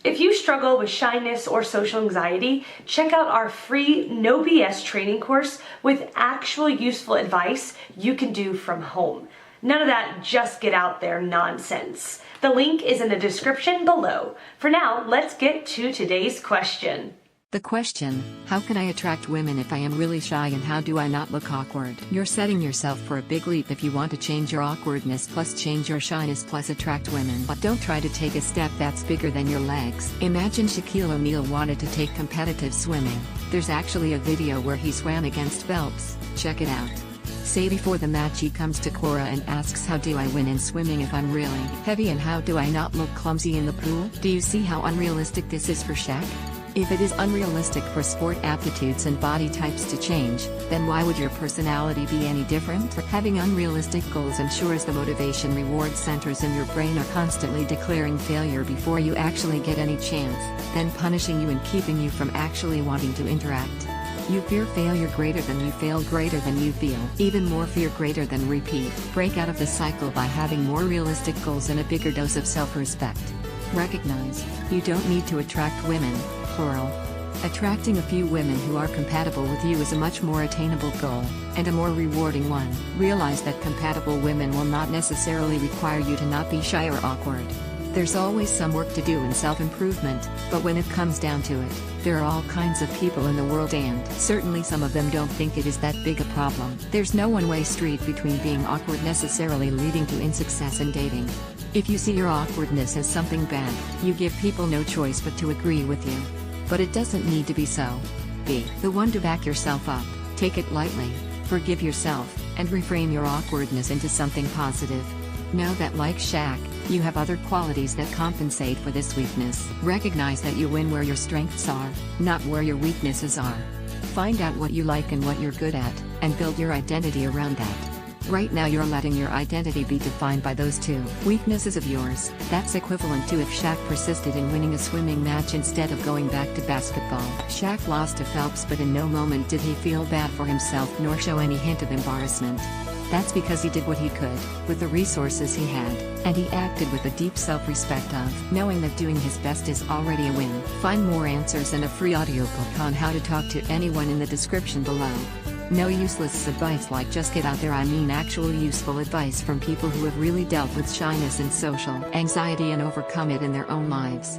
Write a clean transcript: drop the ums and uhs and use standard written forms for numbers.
If you struggle with shyness or social anxiety, check out our free No BS training course with actual useful advice you can do from home. None of that just get out there nonsense. The link is in the description below. For now, let's get to today's question. The question, how can I attract women if I am really shy and how do I not look awkward? You're setting yourself for a big leap if you want to change your awkwardness plus change your shyness plus attract women. But don't try to take a step that's bigger than your legs. Imagine Shaquille O'Neall wanted to take competitive swimming. There's actually a video where he swam against Phelps. Check it out. Say before the match he comes to Quora and asks, how do I win in swimming if I'm really heavy and how do I not look clumsy in the pool? Do you see how unrealistic this is for Shaq? If it is unrealistic for sport aptitudes and body types to change, then why would your personality be any different? Having unrealistic goals ensures the motivation reward centers in your brain are constantly declaring failure before you actually get any chance, then punishing you and keeping you from actually wanting to interact. You fear failure greater than you fail greater than you feel. Even more fear greater than repeat. Break out of the cycle by having more realistic goals and a bigger dose of self-respect. Recognize, you don't need to attract women, plural. Attracting a few women who are compatible with you is a much more attainable goal, and a more rewarding one. Realize that compatible women will not necessarily require you to not be shy or awkward. There's always some work to do in self-improvement, but when it comes down to it, there are all kinds of people in the world and certainly some of them don't think it is that big a problem. There's no one-way street between being awkward necessarily leading to insuccess in dating. If you see your awkwardness as something bad, you give people no choice but to agree with you. But it doesn't need to be so. Be the one to back yourself up, take it lightly, forgive yourself, and reframe your awkwardness into something positive. Know that like Shaq, you have other qualities that compensate for this weakness. Recognize that you win where your strengths are, not where your weaknesses are. Find out what you like and what you're good at, and build your identity around that. Right now you're letting your identity be defined by those two weaknesses of yours. That's equivalent to if Shaq persisted in winning a swimming match instead of going back to basketball. Shaq lost to Phelps, but in no moment did he feel bad for himself nor show any hint of embarrassment. That's because he did what he could, with the resources he had, and he acted with a deep self-respect of knowing that doing his best is already a win. Find more answers and a free audiobook on how to talk to anyone in the description below. No useless advice like just get out there, I mean actual useful advice from people who have really dealt with shyness and social anxiety and overcome it in their own lives.